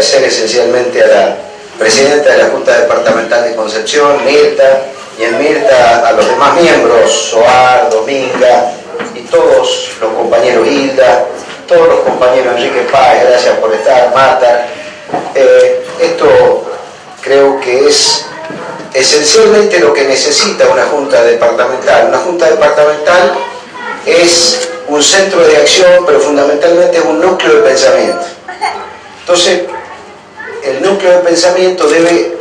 agradecer esencialmente a la presidenta de la Junta Departamental de Concepción, Mirta, y en Mirta a los demás miembros, Soar, Dominga, y todos los compañeros, Hilda, todos los compañeros, Enrique Páez, gracias por estar, Matar. Esto creo que es esencialmente lo que necesita una Junta Departamental. Una Junta Departamental es un centro de acción, pero fundamentalmente es un núcleo de pensamiento. Entonces, el núcleo de pensamiento debe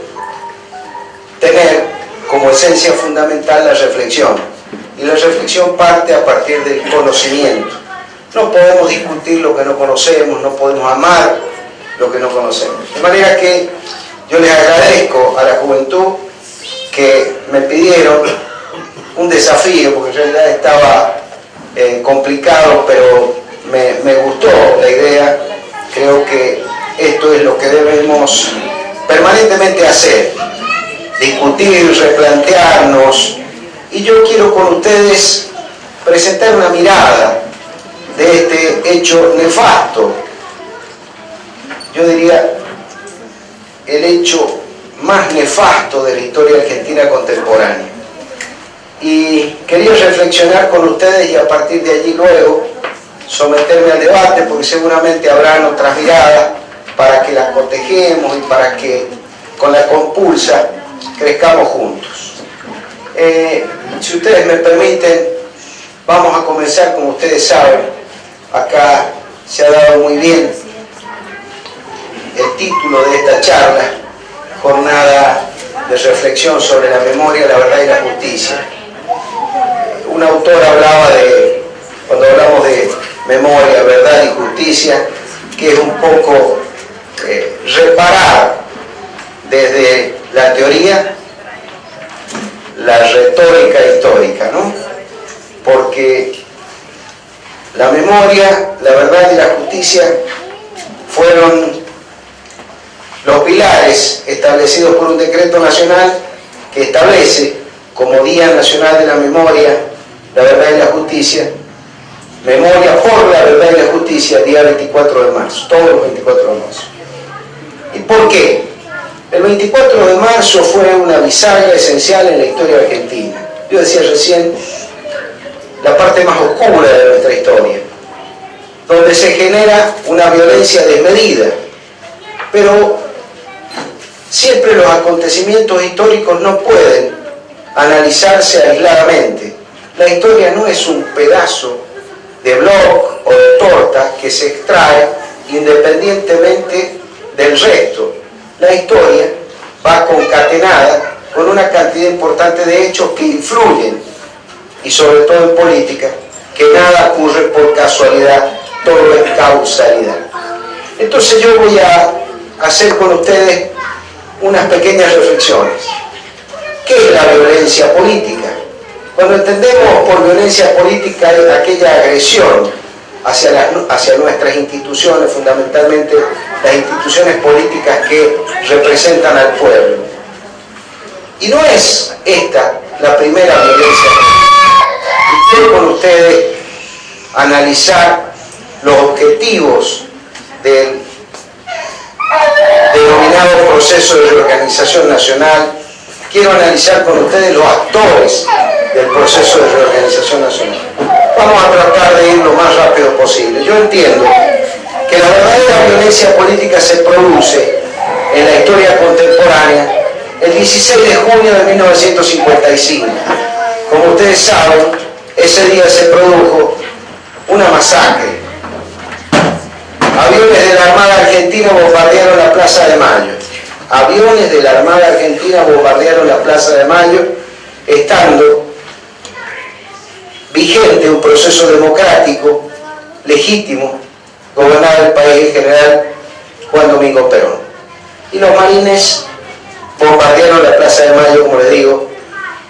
tener como esencia fundamental la reflexión. Y la reflexión parte a partir del conocimiento. No podemos discutir lo que no conocemos, no podemos amar lo que no conocemos. De manera que yo les agradezco a la juventud que me pidieron un desafío, porque en realidad estaba complicado, pero me gustó la idea. Creo que esto es lo que debemos permanentemente hacer, discutir, replantearnos, y yo quiero con ustedes presentar una mirada de este hecho nefasto, yo diría el hecho más nefasto de la historia argentina contemporánea. Y quería reflexionar con ustedes y a partir de allí luego someterme al debate, porque seguramente habrán otras miradas para que las cotejemos y para que con la compulsa crezcamos juntos. Si ustedes me permiten, vamos a comenzar. Como ustedes saben, acá se ha dado muy bien el título de esta charla, Jornada de Reflexión sobre la Memoria, la Verdad y la Justicia. Un autor hablaba cuando hablamos de memoria, verdad y justicia, que es un poco reparar desde la teoría la retórica histórica, ¿no? Porque la memoria, la verdad y la justicia fueron los pilares establecidos por un decreto nacional que establece como Día Nacional de la Memoria, la Verdad y la Justicia, Memoria por la Verdad y la Justicia, día 24 de marzo, todos los 24 de marzo. ¿Y por qué? El 24 de marzo fue una bisagra esencial en la historia argentina. Yo decía recién, la parte más oscura de nuestra historia, donde se genera una violencia desmedida. Pero siempre los acontecimientos históricos no pueden analizarse aisladamente. La historia no es un pedazo de blog o de torta que se extrae independientemente del resto. La historia va concatenada con una cantidad importante de hechos que influyen, y sobre todo en política, que nada ocurre por casualidad, todo es causalidad. Entonces yo voy a hacer con ustedes unas pequeñas reflexiones. ¿Qué es la violencia política? Cuando entendemos por violencia política es aquella agresión hacia nuestras instituciones, fundamentalmente las instituciones políticas que representan al pueblo. Y no es esta la primera violencia. Y quiero con ustedes analizar los objetivos del denominado proceso de reorganización nacional. Quiero analizar con ustedes los actores del proceso de reorganización nacional. Vamos a tratar de ir lo más rápido posible. Yo entiendo que la verdadera violencia política se produce en la historia contemporánea el 16 de junio de 1955. Como ustedes saben, ese día se produjo una masacre. Aviones de la Armada Argentina bombardearon la Plaza de Mayo. Aviones de la Armada Argentina bombardearon la Plaza de Mayo, estando vigente un proceso democrático, legítimo, gobernaba el país el general Juan Domingo Perón. Y los marines bombardearon la Plaza de Mayo, como les digo,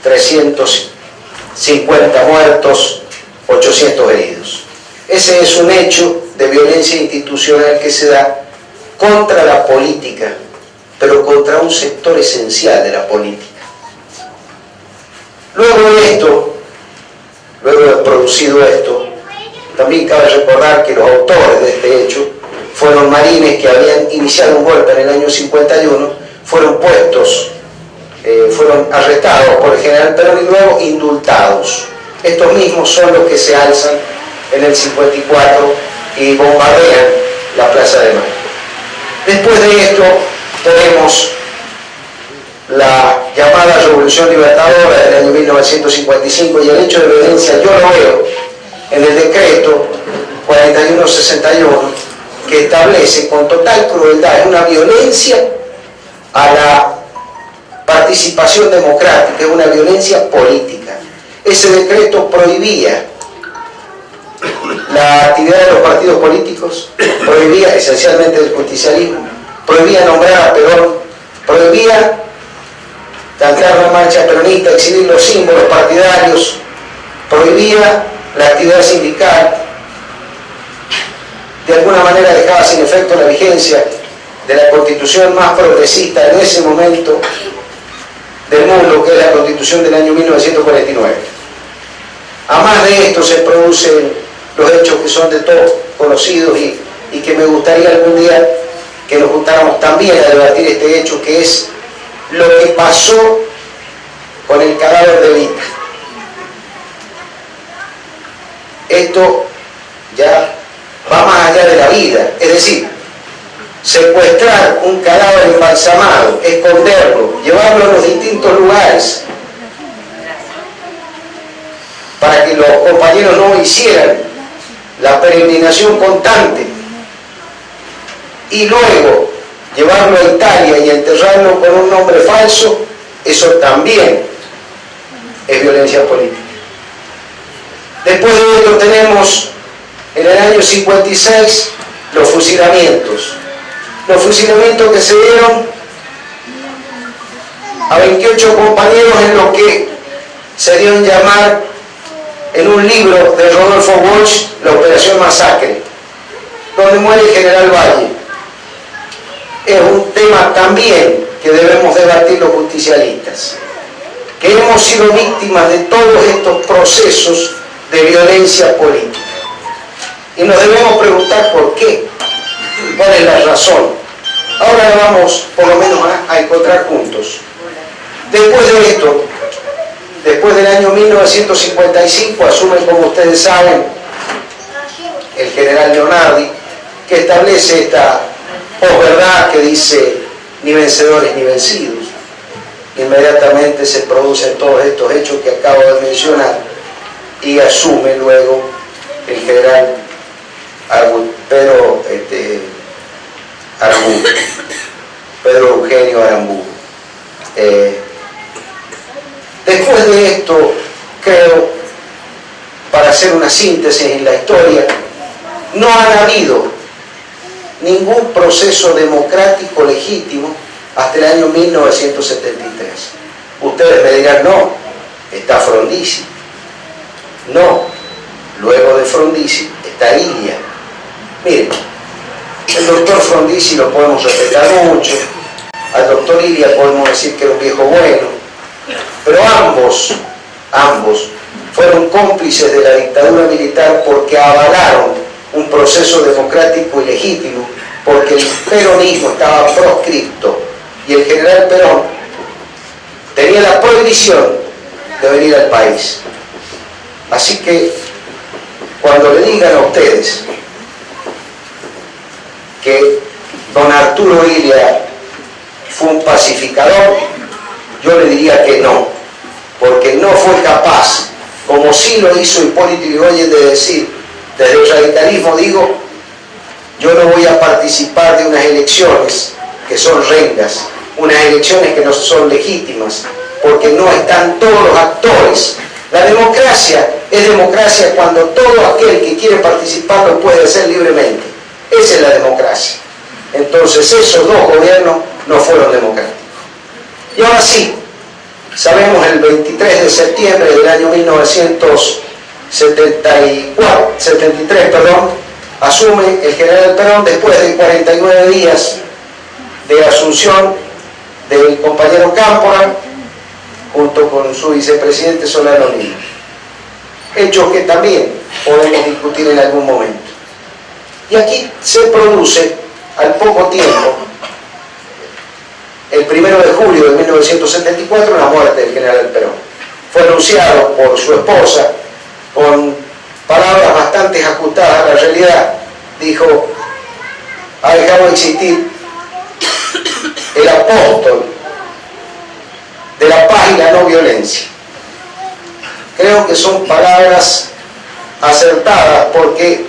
350 muertos, 800 heridos. Ese es un hecho de violencia institucional que se da contra la política, pero contra un sector esencial de la política. Luego de esto, luego de producido esto, también cabe recordar que los autores de este hecho fueron marines que habían iniciado un golpe en el año 51, fueron arrestados por el general Perón y luego indultados. Estos mismos son los que se alzan en el 54 y bombardean la Plaza de Mayo. Después de esto tenemos la llamada Revolución Libertadora del año 1955 y el hecho de violencia yo lo veo en el decreto 4161 que establece con total crueldad una violencia a la participación democrática, una violencia política. Ese decreto prohibía la actividad de los partidos políticos, prohibía esencialmente el justicialismo, prohibía nombrar a Perón, prohibía cantar la marcha peronista, exhibir los símbolos partidarios, prohibía la actividad sindical, de alguna manera dejaba sin efecto la vigencia de la constitución más progresista en ese momento del mundo, que es la constitución del año 1949. A más de esto se producen los hechos que son de todos conocidos y que me gustaría algún día que nos juntáramos también a debatir este hecho, que es lo que pasó con el cadáver de Evita. Esto ya va más allá de la vida, es decir, secuestrar un cadáver embalsamado, esconderlo, llevarlo a los distintos lugares para que los compañeros no hicieran la peregrinación constante y luego llevarlo a Italia y enterrarlo con un nombre falso, eso también es violencia política. Después de esto tenemos en el año 56 los fusilamientos que se dieron a 28 compañeros en lo que se dio en llamar en un libro de Rodolfo Walsh la Operación Masacre, donde muere el general Valle. Es un tema también que debemos debatir los justicialistas, que hemos sido víctimas de todos estos procesos de violencia política. Y nos debemos preguntar por qué, cuál es la razón. Ahora la vamos por lo menos a encontrar juntos. Después de esto, después del año 1955, asume, como ustedes saben, el general Leonardi, que establece esta posverdad que dice ni vencedores ni vencidos. Inmediatamente se producen todos estos hechos que acabo de mencionar y asume luego el general Pedro Eugenio Aramburu. Después de esto, creo, para hacer una síntesis en la historia, no ha habido ningún proceso democrático legítimo hasta el año 1973. Ustedes me dirán, no, está Frondizi. No, luego de Frondizi está Ilia. Miren, el doctor Frondizi lo podemos respetar mucho, al doctor Ilia podemos decir que era un viejo bueno, pero ambos fueron cómplices de la dictadura militar porque avalaron un proceso democrático y legítimo, porque el peronismo estaba proscripto y el general Perón tenía la prohibición de venir al país. Así que cuando le digan a ustedes que don Arturo Ilia fue un pacificador, yo le diría que no, porque no fue capaz, como sí lo hizo Hipólito Yrigoyen, de decir, desde el radicalismo digo, yo no voy a participar de unas elecciones que son rengas, unas elecciones que no son legítimas, porque no están todos los actores. La democracia es democracia cuando todo aquel que quiere participar lo puede hacer libremente. Esa es la democracia. Entonces esos dos gobiernos no fueron democráticos. Y ahora sí, sabemos el 23 de septiembre del año 1973, asume el general Perón después de 49 días de asunción del compañero Cámpora, junto con su vicepresidente Solano Lima. Hechos que también podemos discutir en algún momento. Y aquí se produce, al poco tiempo, el 1 de julio de 1974, la muerte del general Perón. Fue anunciado por su esposa con palabras bastante ajustadas a la realidad. Dijo: ha dejado de existir el apóstol de la paz y la no violencia. Creo que son palabras acertadas, porque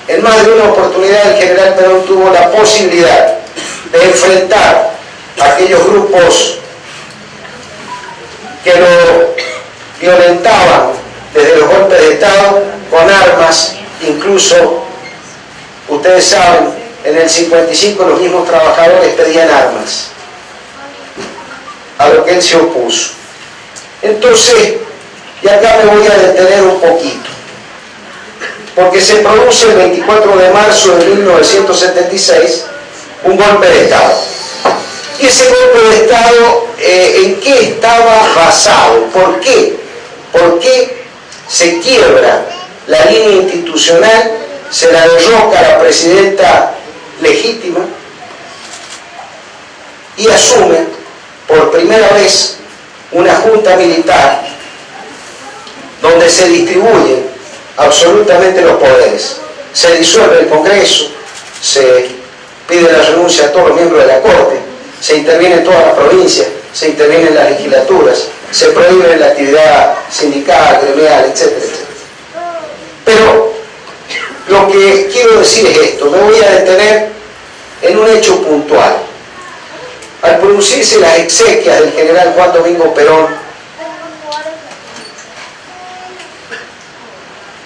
en más de una oportunidad el general Perón tuvo la posibilidad de enfrentar a aquellos grupos que lo violentaban desde los golpes de Estado con armas. Incluso, ustedes saben, en el 55 los mismos trabajadores pedían armas, a lo que él se opuso. Entonces, y acá me voy a detener un poquito, porque se produce el 24 de marzo de 1976 un golpe de Estado. Y ese golpe de Estado, ¿en qué estaba basado? ¿Por qué? ¿Por qué se quiebra la línea institucional, se la derroca a la presidenta legítima y asume por primera vez una junta militar donde se distribuyen absolutamente los poderes? Se disuelve el Congreso, se pide la renuncia a todos los miembros de la Corte, se interviene en todas las provincias, se interviene en las legislaturas, se prohíbe la actividad sindical, gremial, etcétera, etcétera. Pero lo que quiero decir es esto: me voy a detener en un hecho puntual. Al producirse las exequias del general Juan Domingo Perón,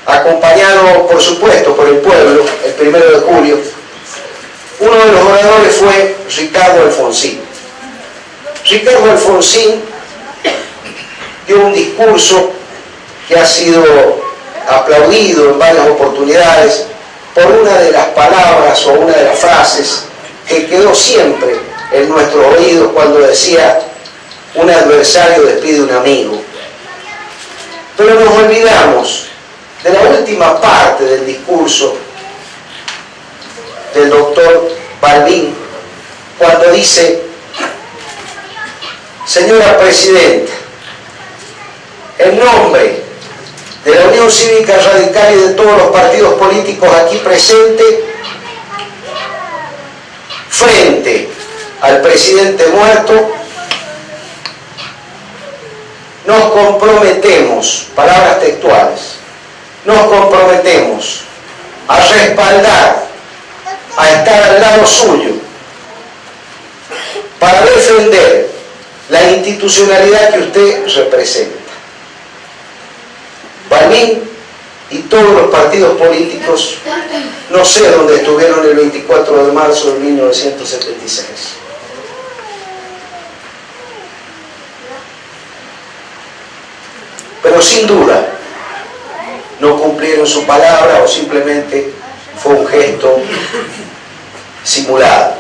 acompañado por supuesto por el pueblo, el 1 de julio, uno de los oradores fue Ricardo Alfonsín. Ricardo Alfonsín dio un discurso que ha sido aplaudido en varias oportunidades por una de las palabras o una de las frases que quedó siempre en nuestros oídos cuando decía: un adversario despide un amigo. Pero nos olvidamos de la última parte del discurso del doctor Balbín, cuando dice: señora Presidenta, en nombre de la Unión Cívica Radical y de todos los partidos políticos aquí presentes, frente al presidente muerto, nos comprometemos, palabras textuales, nos comprometemos a respaldar, a estar al lado suyo, para defender la institucionalidad que usted representa. Balbín y todos los partidos políticos, no sé dónde estuvieron el 24 de marzo de 1976. Pero sin duda no cumplieron su palabra, o simplemente fue un gesto simulado.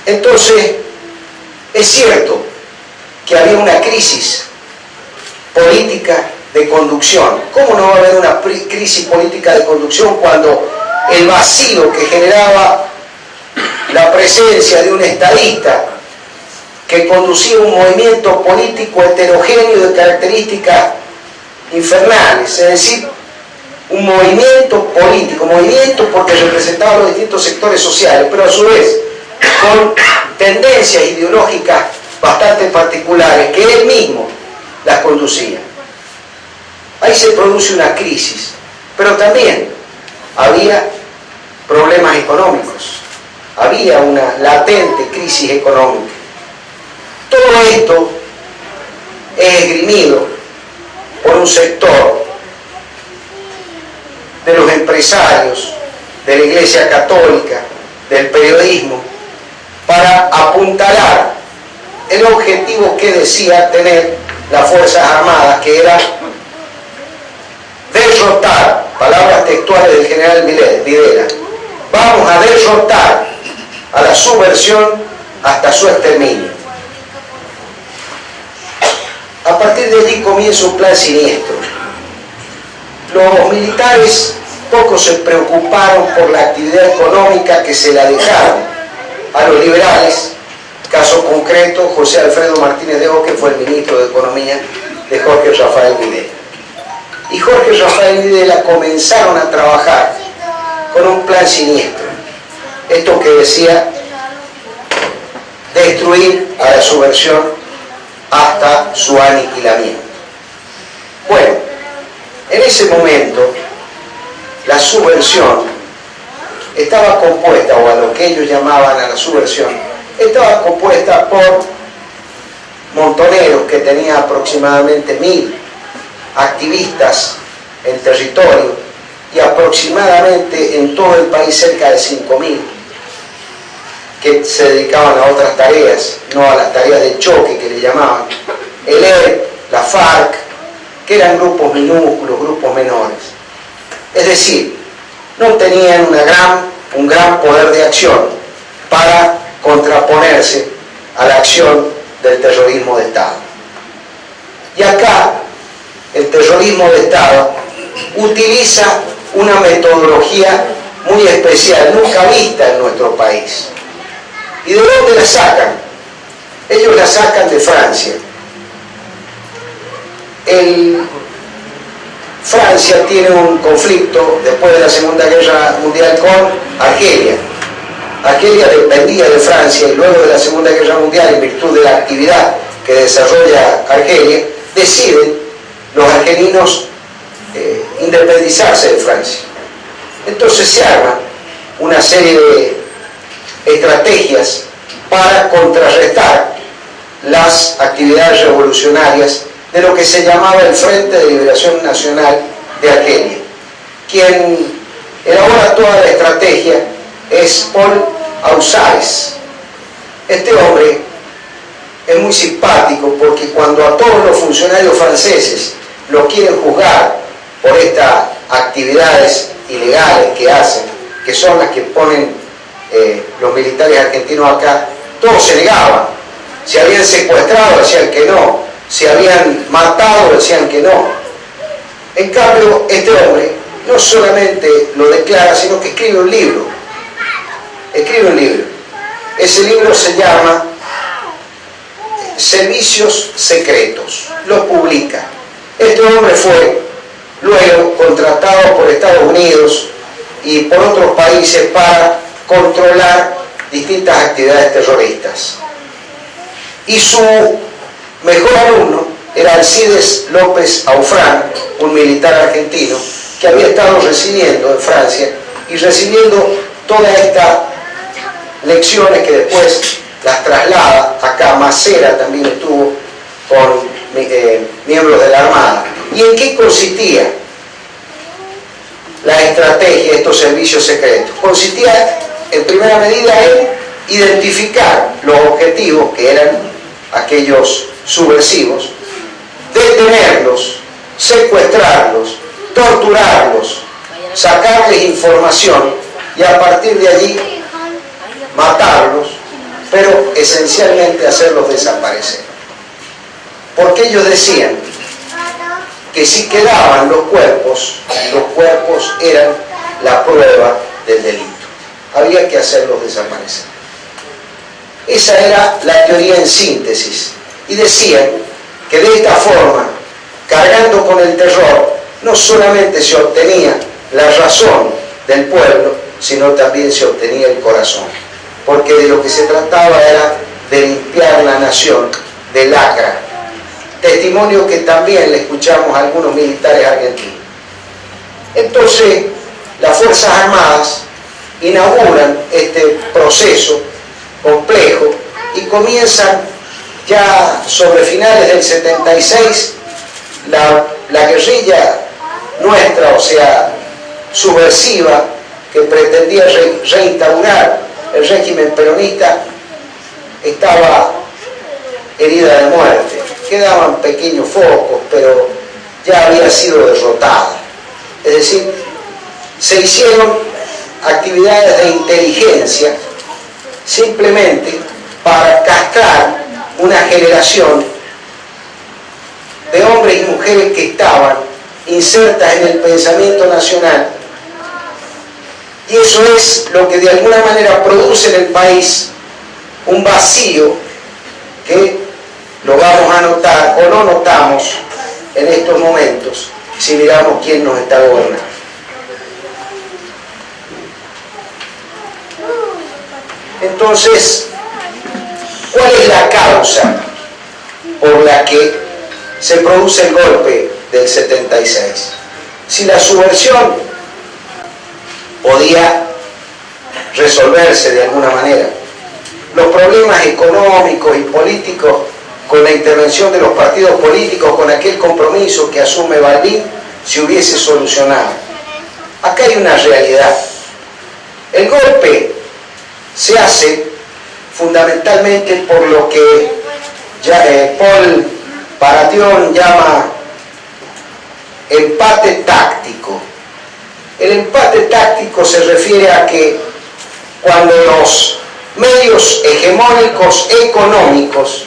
Entonces, es cierto que había una crisis política de conducción. ¿Cómo no va a haber una crisis política de conducción cuando el vacío que generaba la presencia de un estadista que conducía un movimiento político heterogéneo de características infernales, es decir, un movimiento político, movimiento porque representaba los distintos sectores sociales, pero a su vez con tendencias ideológicas bastante particulares que él mismo las conducía? Ahí se produce una crisis, pero también había problemas económicos, había una latente crisis económica. Todo esto es esgrimido por un sector de los empresarios, de la Iglesia Católica, del periodismo, para apuntalar el objetivo que decía tener las Fuerzas Armadas, que era derrotar, palabras textuales del general Videla: vamos a derrotar a la subversión hasta su exterminio. A partir de allí comienza un plan siniestro. Los militares pocos se preocuparon por la actividad económica que se la dejaron a los liberales, caso concreto José Alfredo Martínez de Oz, que fue el ministro de Economía de Jorge Rafael Videla. Y Jorge Rafael Videla comenzaron a trabajar con un plan siniestro, esto que decía destruir a la subversión hasta su aniquilamiento. Bueno, en ese momento la subversión estaba compuesta, o a lo que ellos llamaban a la subversión, estaba compuesta por Montoneros, que tenía aproximadamente 1000 activistas en territorio, y aproximadamente en todo el país cerca de 5000 que se dedicaban a otras tareas, no a las tareas de choque que le llamaban, el ERP, la FARC, que eran grupos minúsculos, grupos menores. Es decir, no tenían un gran poder de acción para contraponerse a la acción del terrorismo de Estado. Y acá, el terrorismo de Estado utiliza una metodología muy especial, nunca vista en nuestro país. ¿Y de dónde la sacan? Ellos la sacan de Francia. Francia tiene un conflicto después de la Segunda Guerra Mundial con Argelia. Argelia dependía de Francia, y luego de la Segunda Guerra Mundial, en virtud de la actividad que desarrolla Argelia, deciden los argelinos independizarse de Francia. Entonces se arma una serie de estrategias para contrarrestar las actividades revolucionarias de lo que se llamaba el Frente de Liberación Nacional de Argelia. Quien elabora toda la estrategia es Paul Aussaes. Este hombre es muy simpático, porque cuando a todos los funcionarios franceses los quieren juzgar por estas actividades ilegales que hacen, que son las que ponen los militares argentinos acá, todos se negaban. Si habían secuestrado, decían que no. Si habían matado, decían que no. En cambio, este hombre no solamente lo declara, sino que escribe un libro. Escribe un libro. Ese libro se llama Servicios Secretos. Lo publica. Este hombre fue luego contratado por Estados Unidos y por otros países para controlar distintas actividades terroristas. Y su mejor alumno era Alcides López Aufrán, un militar argentino que había estado residiendo en Francia y recibiendo todas estas lecciones, que después las traslada acá. Macera también estuvo con miembros de la Armada. ¿Y en qué consistía la estrategia de estos servicios secretos? Consistía en primera medida en identificar los objetivos, que eran aquellos subversivos, detenerlos, secuestrarlos, torturarlos, sacarles información y a partir de allí matarlos, pero esencialmente hacerlos desaparecer. Porque ellos decían que si quedaban los cuerpos eran la prueba del delito. Había que hacerlos desaparecer. Esa era la teoría en síntesis. Y decían que de esta forma, cargando con el terror, no solamente se obtenía la razón del pueblo, sino también se obtenía el corazón. Porque de lo que se trataba era de limpiar la nación de lacra. Testimonio que también le escuchamos a algunos militares argentinos. Entonces, las Fuerzas Armadas inauguran este proceso complejo y comienzan ya sobre finales del 76 la guerrilla nuestra, o sea, subversiva, que pretendía reinstaurar el régimen peronista, estaba herida de muerte. Quedaban pequeños focos, pero ya había sido derrotada. Es decir, se hicieron actividades de inteligencia simplemente para castrar una generación de hombres y mujeres que estaban insertas en el pensamiento nacional Y eso es lo que de alguna manera produce en el país un vacío que lo vamos a notar o no notamos en estos momentos si miramos quién nos está gobernando. Entonces, ¿cuál es la causa por la que se produce el golpe del 76? Si la subversión podía resolverse de alguna manera, los problemas económicos y políticos con la intervención de los partidos políticos, con aquel compromiso que asume Balbín, se hubiese solucionado. Acá hay una realidad. El golpe se hace fundamentalmente por lo que Paul Baratión llama empate táctico. El empate táctico se refiere a que cuando los medios hegemónicos económicos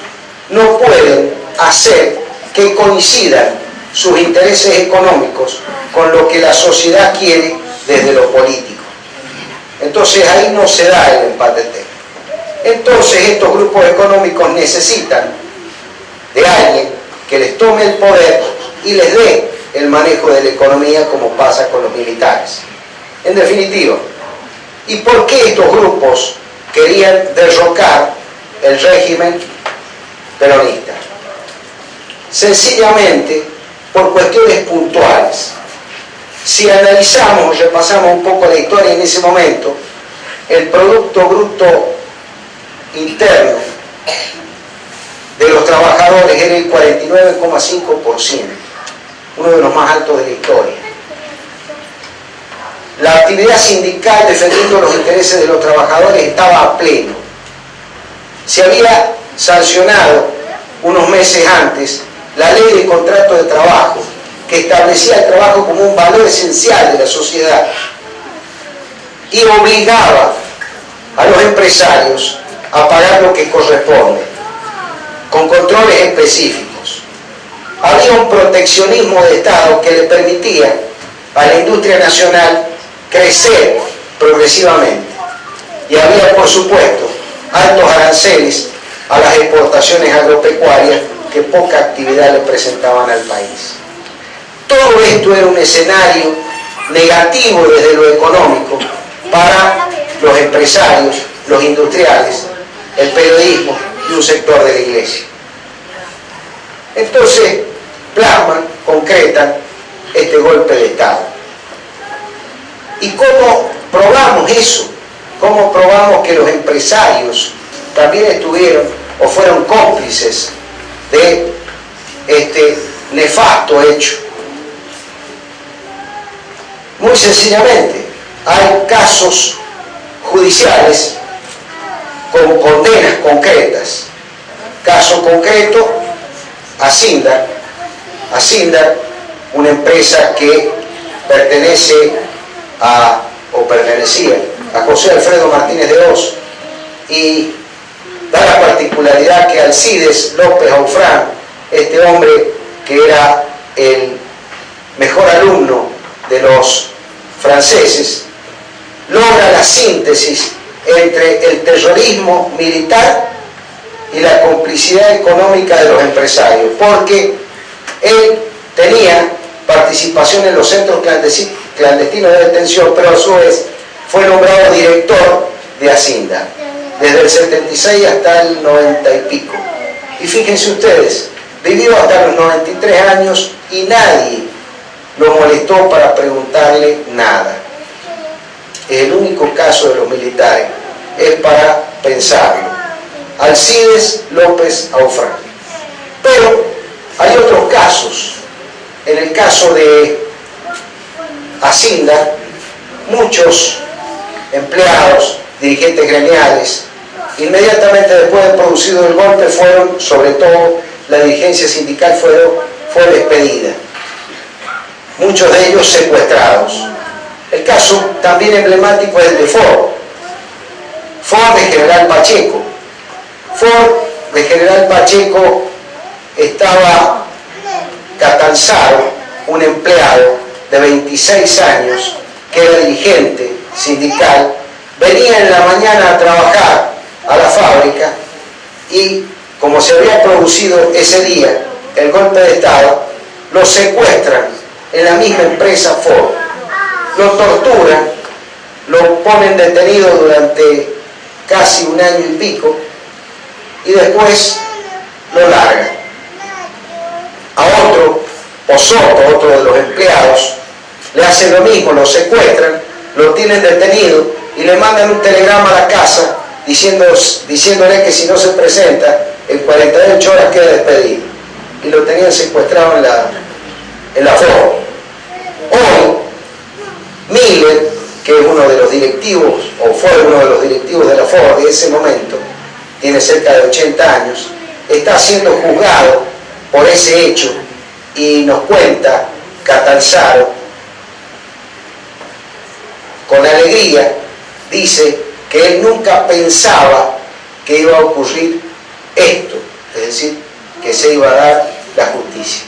no pueden hacer que coincidan sus intereses económicos con lo que la sociedad quiere desde lo político. Entonces ahí no se da el empate técnico. Entonces estos grupos económicos necesitan de alguien que les tome el poder y les dé el manejo de la economía, como pasa con los militares. En definitiva, ¿y por qué estos grupos querían derrocar el régimen peronista? Sencillamente por cuestiones puntuales. Si analizamos, repasamos un poco la historia en ese momento, el Producto Bruto Interno de los trabajadores era el 49,5%, uno de los más altos de la historia. La actividad sindical defendiendo los intereses de los trabajadores estaba a pleno. Se había sancionado unos meses antes la ley de contrato de trabajo, que establecía el trabajo como un valor esencial de la sociedad y obligaba a los empresarios a pagar lo que corresponde, con controles específicos. Había un proteccionismo de Estado que le permitía a la industria nacional crecer progresivamente. Y había, por supuesto, altos aranceles a las exportaciones agropecuarias que poca actividad le presentaban al país. Todo esto era un escenario negativo desde lo económico para los empresarios, los industriales, el periodismo y un sector de la iglesia. Entonces plasman, concretan este golpe de Estado. ¿Y cómo probamos eso? ¿Cómo probamos que los empresarios también estuvieron o fueron cómplices de este nefasto hecho? Muy sencillamente, hay casos judiciales con condenas concretas. Caso concreto, Asindar, una empresa que pertenecía a José Alfredo Martínez de Oz, y da la particularidad que Alcides López Aufrán, este hombre que era el mejor alumno de los franceses, logra la síntesis entre el terrorismo militar y la complicidad económica de los empresarios, porque él tenía participación en los centros clandestinos de detención, pero a su vez fue nombrado director de Hacienda desde el 76 hasta el 90 y pico. Y fíjense ustedes, vivió hasta los 93 años y nadie lo molestó para preguntarle nada. Es el único caso de los militares, es para pensarlo. Alcides López Aufrán. Pero hay otros casos. En el caso de Hacienda, muchos empleados, dirigentes gremiales, inmediatamente después de producido el golpe fueron, sobre todo la dirigencia sindical fue despedida. Muchos de ellos secuestrados. El caso también emblemático es el de Ford. Ford de General Pacheco. Ford de General Pacheco estaba Catanzaro, un empleado de 26 años que era dirigente sindical, venía en la mañana a trabajar a la fábrica y, como se había producido ese día el golpe de Estado, lo secuestran en la misma empresa Ford, lo torturan, lo ponen detenido durante casi un año y pico y después lo largan. A otro, Posoto, otro de los empleados, le hacen lo mismo, lo secuestran, lo tienen detenido y le mandan un telegrama a la casa diciéndole que si no se presenta en 48 horas queda despedido, y lo tenían secuestrado en la Ford. Hoy Miller, que es uno de los directivos, o fue uno de los directivos de la Ford de ese momento, tiene cerca de 80 años, está siendo juzgado por ese hecho, y nos cuenta Catanzaro con alegría, dice que él nunca pensaba que iba a ocurrir esto, es decir, que se iba a dar la justicia.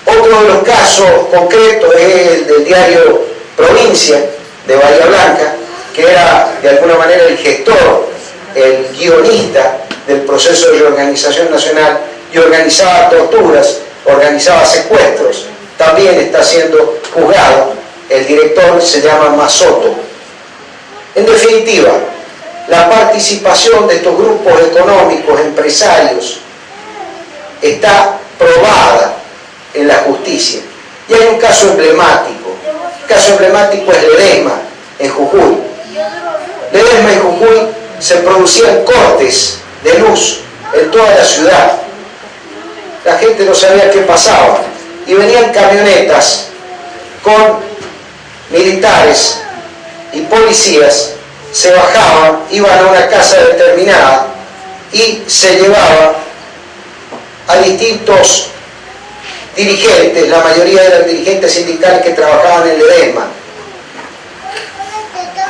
Otro de los casos concretos es el del diario Provincia de Bahía Blanca, que era de alguna manera el gestor, el guionista del proceso de reorganización nacional, y organizaba torturas, organizaba secuestros. También está siendo juzgado. El director se llama Mazoto. En definitiva, la participación de estos grupos económicos, empresarios, está probada en la justicia. Y hay un caso emblemático. El caso emblemático es Ledesma, en Jujuy. Ledesma, en Jujuy, se producían cortes de luz en toda la ciudad. La gente no sabía qué pasaba. Y venían camionetas con militares y policías, se bajaban, iban a una casa determinada y se llevaban a distintos dirigentes, la mayoría eran dirigentes sindicales que trabajaban en Ledesma.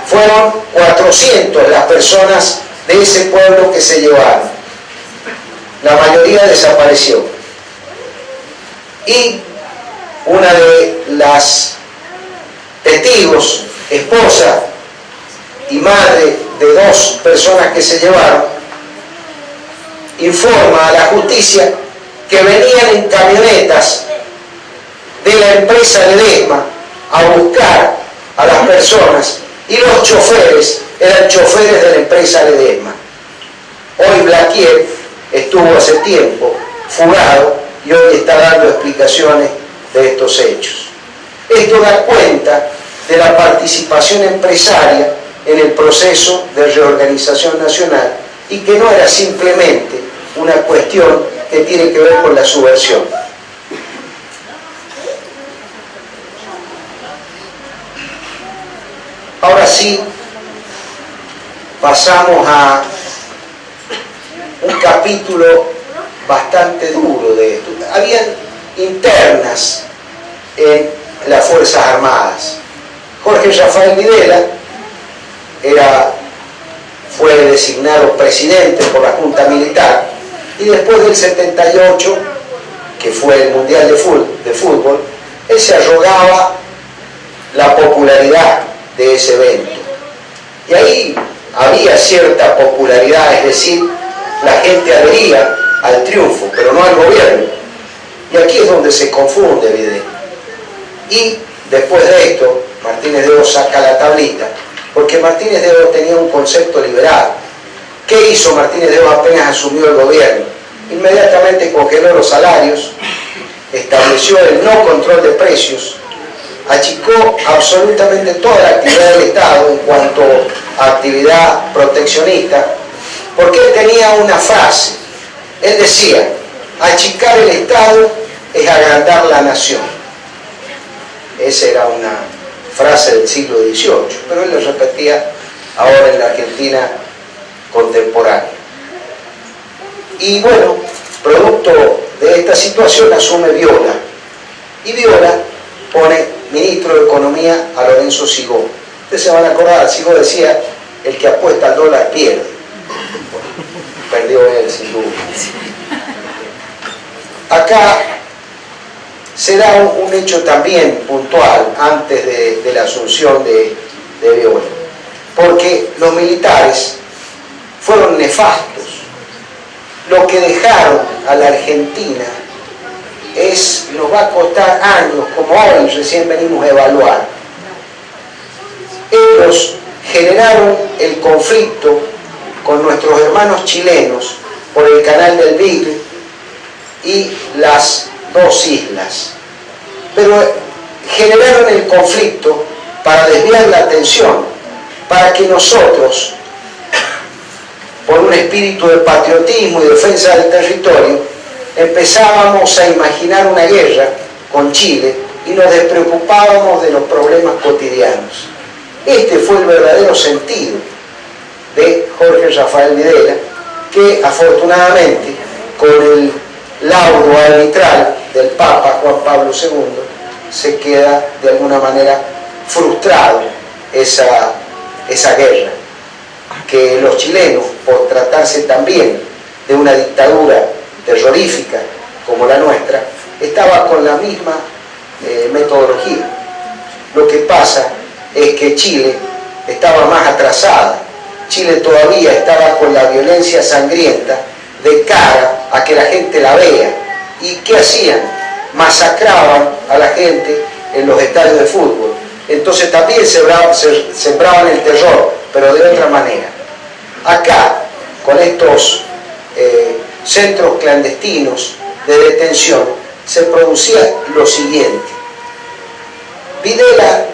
Fueron 400 las personas de ese pueblo que se llevaron. La mayoría desapareció. Y una de las testigos, esposa y madre de 2 personas que se llevaron, informa a la justicia que venían en camionetas de la empresa Ledesma a buscar a las personas, y los choferes eran choferes de la empresa Ledesma. Hoy Blaquier estuvo hace tiempo fugado y hoy está dando explicaciones de estos hechos. Esto da cuenta de la participación empresaria en el proceso de reorganización nacional, y que no era simplemente una cuestión que tiene que ver con la subversión. Ahora sí, pasamos a un capítulo bastante duro de esto. Habían internas en las Fuerzas Armadas. Jorge Rafael Videla fue designado presidente por la Junta Militar, y después del 78, que fue el Mundial de Fútbol, él se arrogaba la popularidad de ese evento. Y ahí había cierta popularidad, es decir, la gente adhería al triunfo, pero no al gobierno. Y aquí es donde se confunde Videla. Y después de esto, Martínez de Hoz saca la tablita, porque Martínez de Hoz tenía un concepto liberal. ¿Qué hizo Martínez de Hoz apenas asumió el gobierno? Inmediatamente congeló los salarios, estableció el no control de precios, achicó absolutamente toda la actividad del Estado en cuanto a actividad proteccionista, porque él tenía una frase. Él decía: achicar el Estado es agrandar la nación. Esa era una frase del siglo XVIII, pero él lo repetía ahora en la Argentina contemporánea. Y bueno, producto de esta situación asume Viola, y Viola pone ministro de Economía a Lorenzo Sigó. Ustedes se van a acordar, Sigó decía: el que apuesta al dólar pierde. Bueno, perdió él, sin duda. Acá se da un hecho también puntual antes de la asunción de de hoy. Porque los militares fueron nefastos. Lo que dejaron a la Argentina nos va a costar años, como hoy recién venimos a evaluar. Ellos generaron el conflicto con nuestros hermanos chilenos por el canal del Beagle y las dos islas. Pero generaron el conflicto para desviar la atención, para que nosotros, por un espíritu de patriotismo y defensa del territorio, empezábamos a imaginar una guerra con Chile y nos despreocupábamos de los problemas cotidianos. Este fue el verdadero sentido de Jorge Rafael Videla, que afortunadamente con el laudo arbitral del Papa Juan Pablo II se queda de alguna manera frustrado esa guerra, que los chilenos, por tratarse también de una dictadura terrorífica como la nuestra, estaba con la misma metodología. Lo que pasa es que Chile estaba más atrasada. Chile todavía estaba con la violencia sangrienta de cara a que la gente la vea. ¿Y qué hacían? Masacraban a la gente en los estadios de fútbol. Entonces también sembraban el terror, pero de otra manera. Acá, con estos centros clandestinos de detención, se producía lo siguiente. Videla,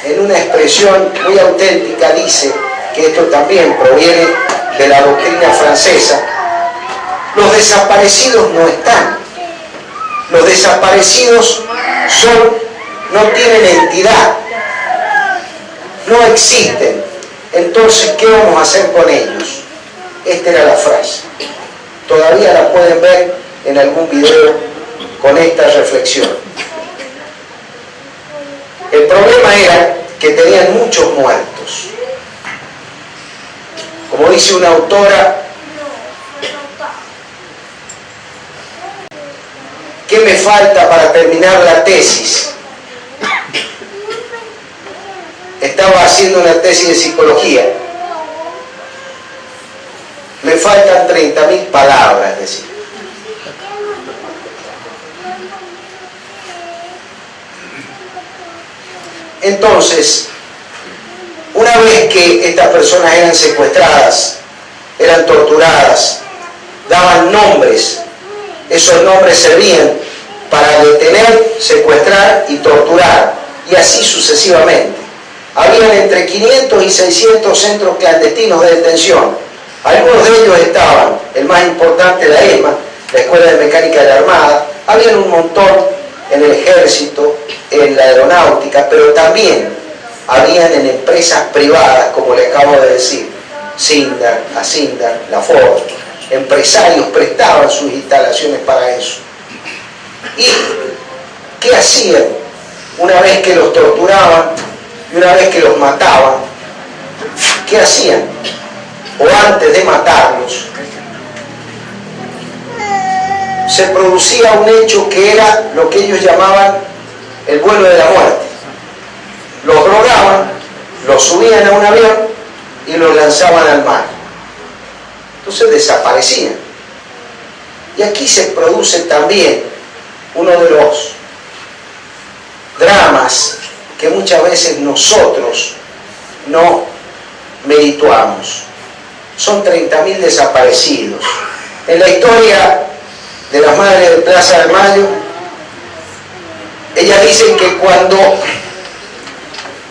en una expresión muy auténtica, dice que esto también proviene de la doctrina francesa: los desaparecidos no están. Los desaparecidos no tienen entidad, no existen. Entonces, ¿qué vamos a hacer con ellos? Esta era la frase. Todavía la pueden ver en algún video con esta reflexión. El problema era que tenían muchos muertos. Como dice una autora, ¿qué me falta para terminar la tesis? Estaba haciendo una tesis de psicología. Me faltan 30.000 palabras, decía. Entonces, una vez que estas personas eran secuestradas, eran torturadas, daban nombres, esos nombres servían para detener, secuestrar y torturar, y así sucesivamente. Habían entre 500 y 600 centros clandestinos de detención. Algunos de ellos estaban, el más importante, la ESMA, la Escuela de Mecánica de la Armada. Habían un montón en el Ejército, en la Aeronáutica, pero también habían en empresas privadas, como le acabo de decir, Sindar, Asindar, la Ford. Empresarios prestaban sus instalaciones para eso. ¿Y qué hacían una vez que los torturaban y una vez que los mataban? ¿Qué hacían? O antes de matarlos, se producía un hecho que era lo que ellos llamaban el vuelo de la muerte. Los drogaban, los subían a un avión y los lanzaban al mar. Entonces desaparecían. Y aquí se produce también uno de los dramas que muchas veces nosotros no merituamos. Son 30.000 desaparecidos. En la historia de las Madres de Plaza de Mayo, ellas dicen que cuando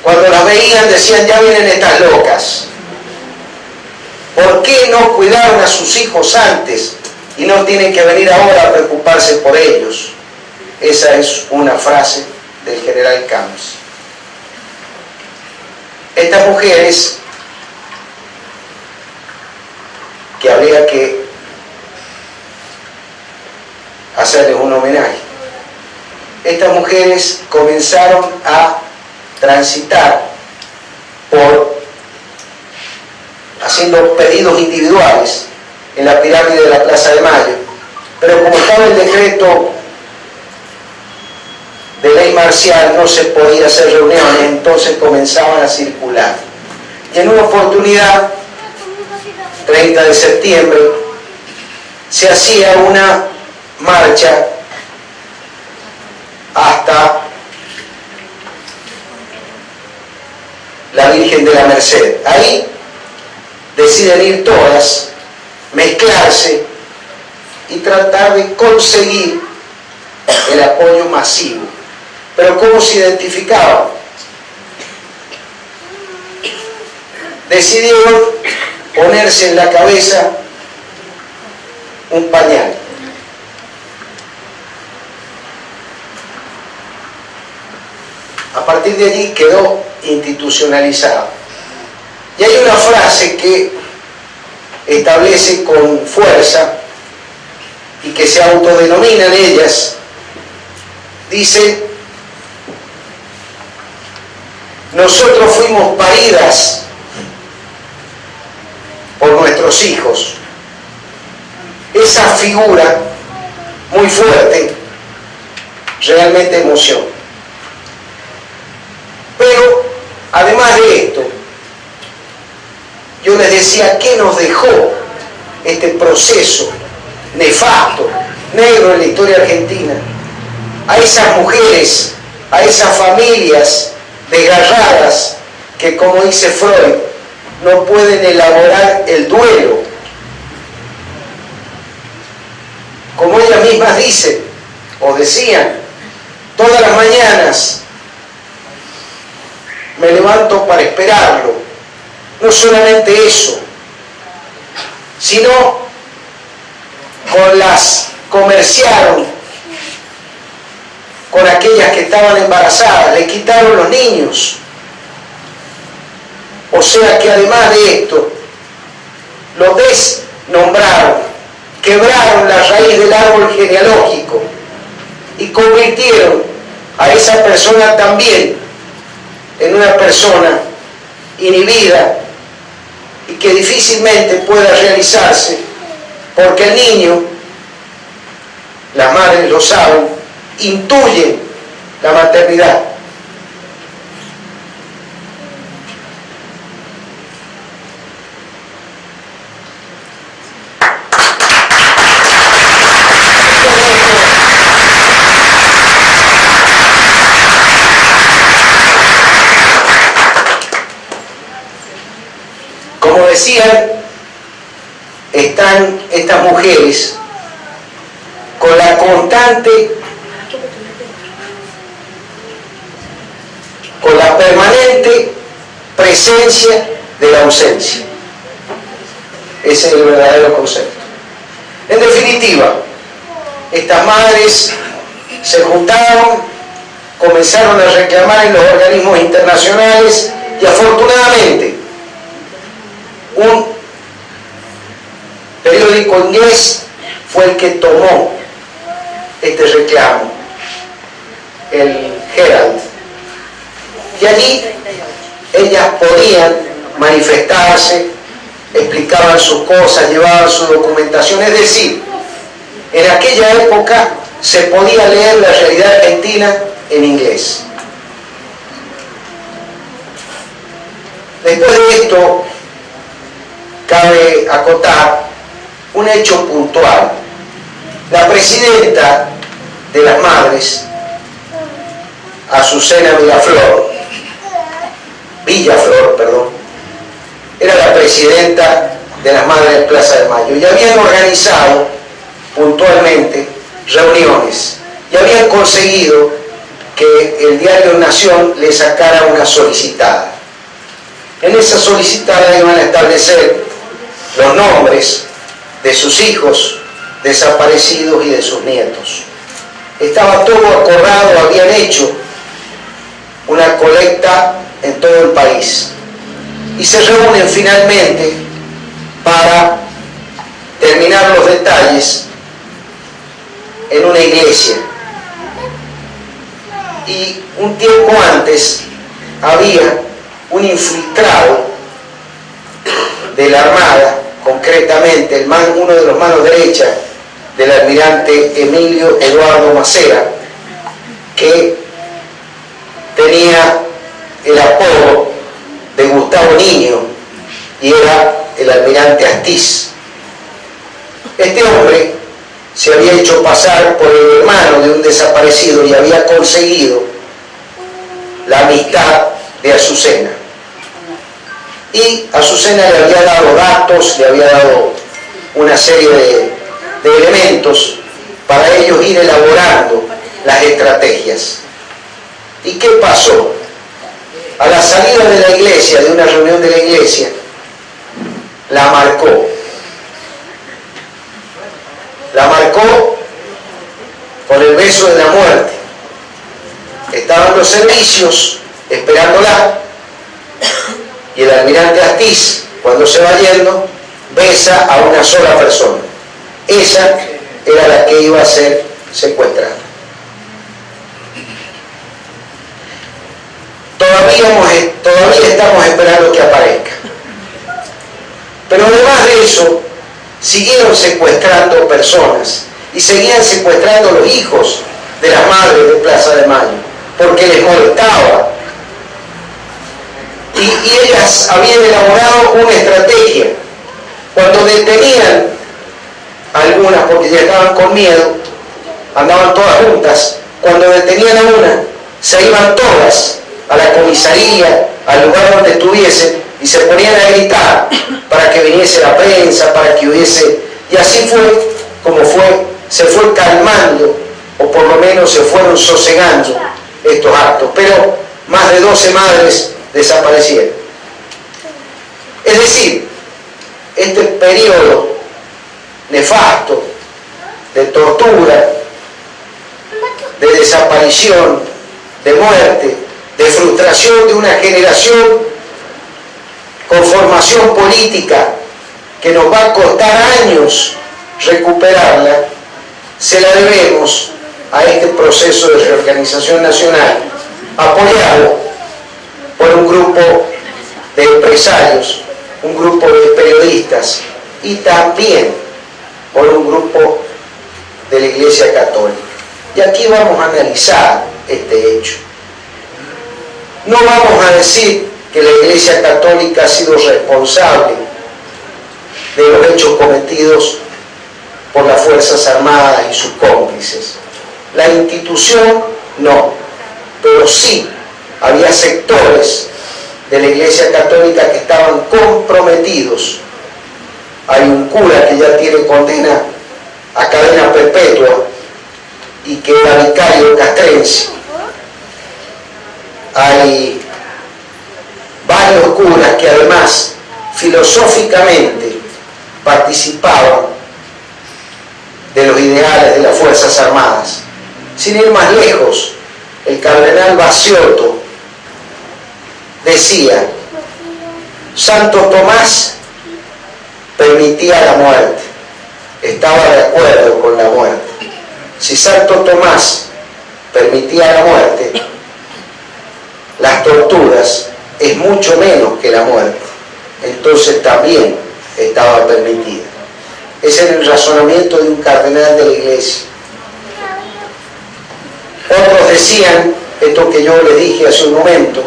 las veían decían: ya vienen estas locas. ¿Por qué no cuidaron a sus hijos antes y no tienen que venir ahora a preocuparse por ellos? Esa es una frase del general Camps. Estas mujeres, que habría que hacerles un homenaje, estas mujeres comenzaron a transitar haciendo pedidos individuales en la pirámide de la Plaza de Mayo, pero como estaba el decreto de ley marcial, no se podía hacer reuniones, entonces comenzaban a circular. Y en una oportunidad, 30 de septiembre, se hacía una marcha hasta la Virgen de la Merced. Ahí deciden ir todas, mezclarse y tratar de conseguir el apoyo masivo. Pero ¿cómo se identificaban? Decidieron ponerse en la cabeza un pañal. A partir de allí quedó institucionalizado. Y hay una frase que establece con fuerza y que se autodenominan ellas. Dice: nosotros fuimos paridas por nuestros hijos. Esa figura muy fuerte realmente emociona. Pero además de esto, yo les decía qué nos dejó este proceso nefasto, negro en la historia argentina. A esas mujeres, a esas familias desgarradas que, como dice Freud, no pueden elaborar el duelo. Como ellas mismas dicen, o decían, todas las mañanas me levanto para esperarlo. No solamente eso, sino comerciaron con aquellas que estaban embarazadas, le quitaron los niños. O sea que además de esto, lo desnombraron, quebraron la raíz del árbol genealógico y convirtieron a esa persona también en una persona inhibida y que difícilmente pueda realizarse, porque el niño, las madres lo saben, intuyen la maternidad. Como decían, están estas mujeres con la constante, con la permanente presencia de la ausencia. Ese es el verdadero concepto. En definitiva, estas madres se juntaron, comenzaron a reclamar en los organismos internacionales y afortunadamente un periódico inglés fue el que tomó este reclamo, el Herald, y allí ellas podían manifestarse, explicaban sus cosas, llevaban su documentación. Es decir, en aquella época se podía leer la realidad argentina en inglés. Después de esto, cabe acotar un hecho puntual. La presidenta de las madres, Azucena Villaflor, era la presidenta de las madres de Plaza de Mayo y habían organizado puntualmente reuniones y habían conseguido que el diario Nación le sacara una solicitada. En esa solicitada iban a establecer los nombres de sus hijos desaparecidos y de sus nietos. Estaba todo acordado, habían hecho una colecta en todo el país y se reúnen finalmente para terminar los detalles en una iglesia. Y un tiempo antes había un infiltrado de la Armada, concretamente uno de los manos derechas del almirante Emilio Eduardo Macera, que tenía el apodo de Gustavo estaba un niño, y era el almirante Astiz. Este hombre se había hecho pasar por el hermano de un desaparecido y había conseguido la amistad de Azucena. Y Azucena le había dado datos, le había dado una serie de elementos para ellos ir elaborando las estrategias. ¿Y qué pasó? A la salida de la iglesia, de una reunión de la iglesia, la marcó. La marcó con el beso de la muerte. Estaban los servicios esperándola, y el almirante Astiz, cuando se va yendo, besa a una sola persona. Esa era la que iba a ser secuestrada. Todavía estamos esperando que aparezca. Pero además de eso, siguieron secuestrando personas y seguían secuestrando los hijos de las madres de Plaza de Mayo, porque les molestaba. Y ellas habían elaborado una estrategia. Cuando detenían algunas, porque ya estaban con miedo, andaban todas juntas, cuando detenían a una, se iban todas a la comisaría, al lugar donde estuviesen, y se ponían a gritar para que viniese la prensa, para que hubiese... Y así fue como se fue calmando, o por lo menos se fueron sosegando estos actos. Pero más de 12 madres desaparecieron. Es decir, este periodo nefasto de tortura, de desaparición, de muerte, de frustración de una generación con formación política que nos va a costar años recuperarla, se la debemos a este proceso de reorganización nacional, apoyado por un grupo de empresarios, un grupo de periodistas y también por un grupo de la Iglesia Católica. Y aquí vamos a analizar este hecho. No vamos a decir que la Iglesia Católica ha sido responsable de los hechos cometidos por las Fuerzas Armadas y sus cómplices. La institución no, pero sí había sectores de la Iglesia Católica que estaban comprometidos. Hay un cura que ya tiene condena a cadena perpetua y que era vicario castrense. Hay varios curas que además filosóficamente participaban de los ideales de las Fuerzas Armadas. Sin ir más lejos, el cardenal Baciotto decía: Santo Tomás permitía la muerte, estaba de acuerdo con la muerte. Si Santo Tomás permitía la muerte, las torturas es mucho menos que la muerte, entonces también estaba permitida. Ese es el razonamiento de un cardenal de la Iglesia. Otros decían, esto que yo les dije hace un momento,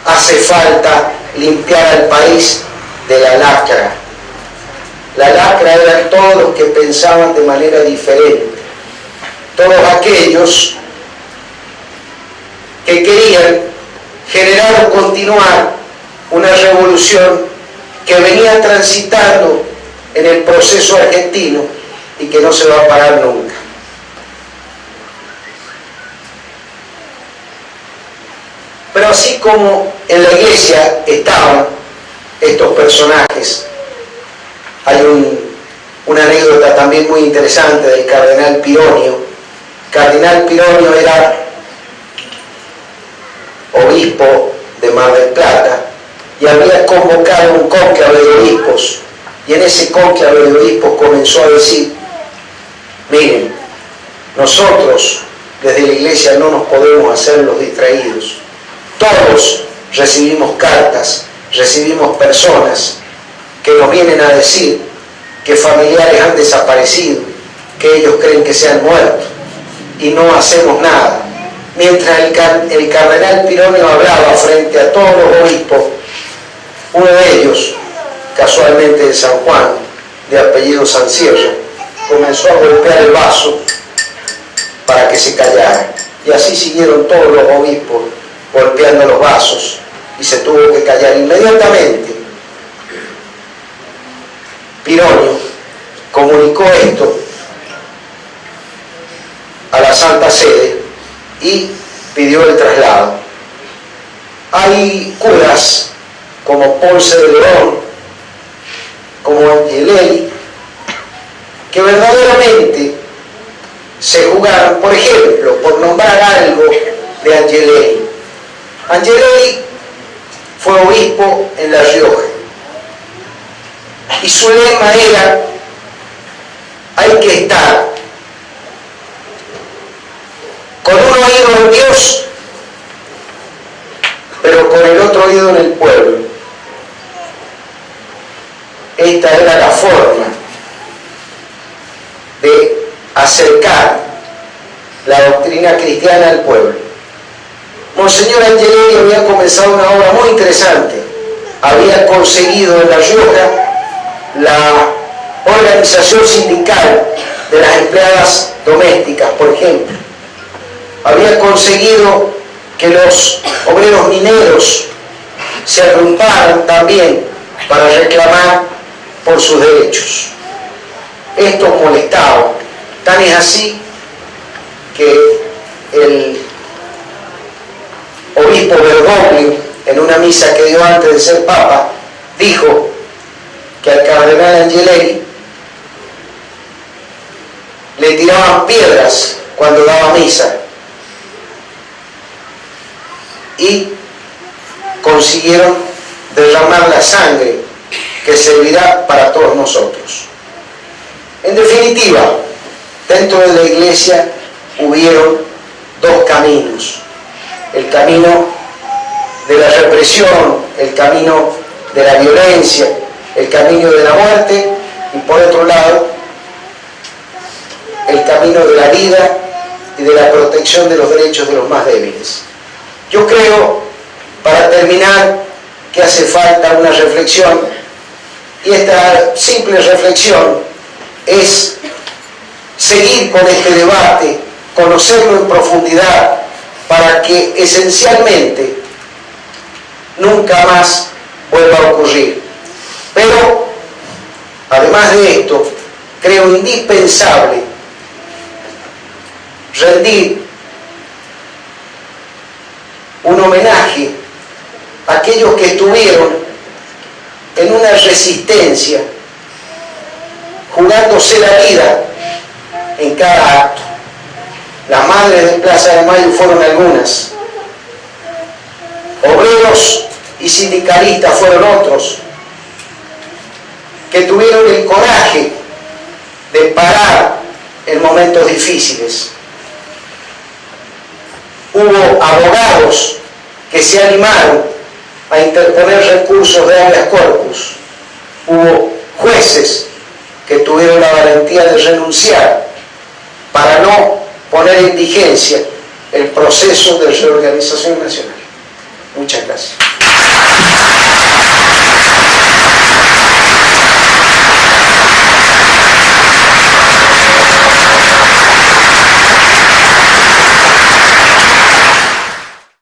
hace falta limpiar al país de la lacra. La lacra eran todos los que pensaban de manera diferente, todos aquellos que querían generar o continuar una revolución que venía transitando en el proceso argentino y que no se va a parar nunca. Pero así como en la Iglesia estaban estos personajes, hay una anécdota también muy interesante del cardenal Pironio. Cardenal Pironio era obispo de Mar del Plata y había convocado un cónclave de obispos, y en ese cónclave de obispos comenzó a decir: miren, nosotros desde la Iglesia no nos podemos hacer los distraídos. Todos recibimos cartas, recibimos personas que nos vienen a decir que familiares han desaparecido, que ellos creen que se han muerto, y no hacemos nada. Mientras el cardenal Pironio hablaba frente a todos los obispos, Uno de ellos, casualmente de San Juan, de apellido Sancierra, comenzó a golpear el vaso para que se callara. Y así siguieron todos los obispos golpeando los vasos y se tuvo que callar inmediatamente. Pironio comunicó esto a la Santa Sede y pidió el traslado. Hay curas como Ponce de León, como Angelelli, que verdaderamente se jugaron, por ejemplo, por nombrar algo de Angelelli. Angelelli fue obispo en La Rioja y su lema era: hay que estar con un oído en Dios, pero con el otro oído en el pueblo. Esta era la forma de acercar la doctrina cristiana al pueblo. Monseñor Angelelli había comenzado una obra muy interesante. Había conseguido en La Rioja la organización sindical de las empleadas domésticas, por ejemplo. Había conseguido que los obreros mineros se agruparan también para reclamar por sus derechos. Esto molestaba. Tan es así que el obispo Bergoglio, en una misa que dio antes de ser papa, dijo que al cardenal Angelelli le tiraban piedras cuando daba misa y consiguieron derramar la sangre que servirá para todos nosotros. En definitiva, dentro de la Iglesia hubieron dos caminos: el camino de la represión, el camino de la violencia, el camino de la muerte, y por otro lado el camino de la vida y de la protección de los derechos de los más débiles. Yo creo, para terminar, que hace falta una reflexión, y esta simple reflexión es seguir con este debate, conocerlo en profundidad, para que esencialmente nunca más vuelva a ocurrir. Pero, además de esto, creo indispensable rendir un homenaje a aquellos que estuvieron en una resistencia, jugándose la vida en cada acto. Las madres de Plaza de Mayo fueron algunas, obreros y sindicalistas fueron otros, que tuvieron el coraje de parar en momentos difíciles. Hubo abogados que se animaron a interponer recursos de habeas corpus. Hubo jueces que tuvieron la valentía de renunciar para no poner en vigencia el proceso de reorganización nacional. Muchas gracias.